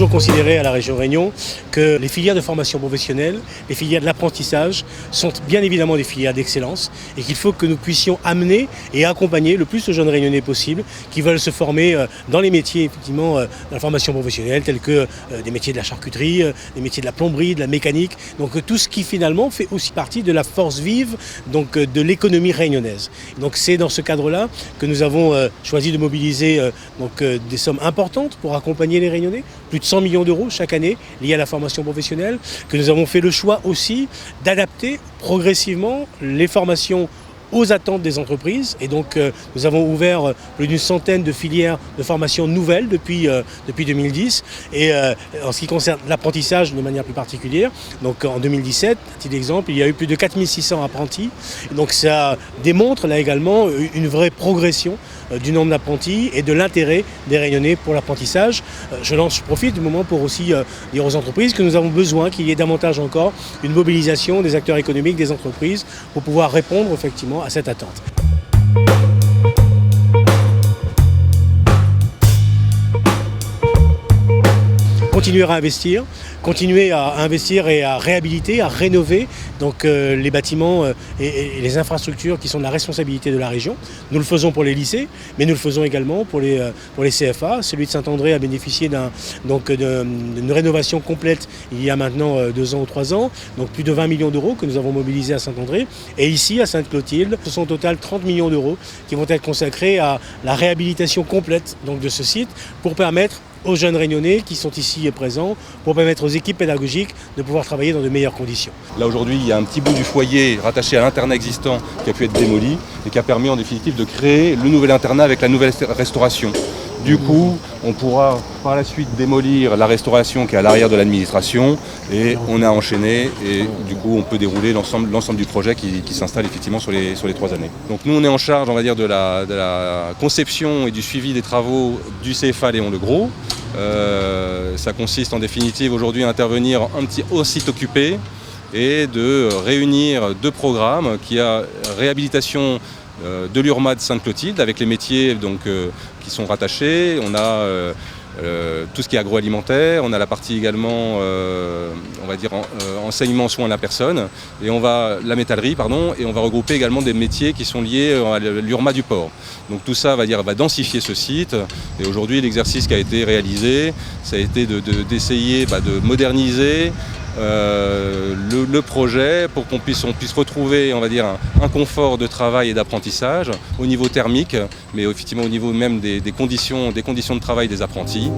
faut considérer à la région Réunion que les filières de formation professionnelle, les filières de l'apprentissage sont bien évidemment des filières d'excellence et qu'il faut que nous puissions amener et accompagner le plus de jeunes Réunionnais possible qui veulent se former dans les métiers effectivement de la formation professionnelle tels que des métiers de la charcuterie, des métiers de la plomberie, de la mécanique, donc tout ce qui finalement fait aussi partie de la force vive donc, de l'économie réunionnaise. Donc c'est dans ce cadre-là que nous avons choisi de mobiliser des sommes importantes pour accompagner les Réunionnais, plus de 100 millions d'euros chaque année liés à la formation professionnelle, que nous avons fait le choix aussi d'adapter progressivement les formations aux attentes des entreprises et donc nous avons ouvert plus d'une centaine de filières de formation nouvelles depuis 2010 et en ce qui concerne l'apprentissage de manière plus particulière, donc en 2017, à titre d'exemple, il y a eu plus de 4600 apprentis, donc ça démontre là également une vraie progression du nombre d'apprentis et de l'intérêt des Réunionnais pour l'apprentissage. Je profite du moment pour aussi dire aux entreprises que nous avons besoin qu'il y ait davantage encore une mobilisation des acteurs économiques, des entreprises pour pouvoir répondre effectivement à cette attente. Continuer à investir et à réhabiliter, à rénover donc, les bâtiments et les infrastructures qui sont de la responsabilité de la région. Nous le faisons pour les lycées, mais nous le faisons également pour les CFA. Celui de Saint-André a bénéficié d'une rénovation complète il y a maintenant 2 ans ou 3 ans, donc plus de 20 millions d'euros que nous avons mobilisés à Saint-André. Et ici, à Sainte-Clotilde, ce sont au total 30 millions d'euros qui vont être consacrés à la réhabilitation complète donc, de ce site pour permettre aux jeunes Réunionnais qui sont ici présents, pour permettre aux équipes pédagogiques de pouvoir travailler dans de meilleures conditions. Là aujourd'hui, il y a un petit bout du foyer rattaché à l'internat existant qui a pu être démoli et qui a permis en définitive de créer le nouvel internat avec la nouvelle restauration. Du coup, on pourra par la suite démolir la restauration qui est à l'arrière de l'administration et on a enchaîné et du coup on peut dérouler l'ensemble du projet qui s'installe effectivement sur les 3 années. Donc nous on est en charge, on va dire, de la conception et du suivi des travaux du CFA Léon Le Gros. Ça consiste en définitive aujourd'hui à intervenir au site occupé et de réunir 2 programmes qui a réhabilitation de l'URMA de Sainte-Clotilde avec les métiers donc, qui sont rattachés. On a tout ce qui est agroalimentaire, on a la partie également on va dire enseignement soins à la personne et la métallerie pardon, et on va regrouper également des métiers qui sont liés à l'URMA du port. Donc tout ça va densifier ce site et aujourd'hui l'exercice qui a été réalisé, ça a été d'essayer de moderniser le projet pour qu'on puisse retrouver on va dire un confort de travail et d'apprentissage au niveau thermique mais effectivement au niveau même des conditions de travail des apprentis.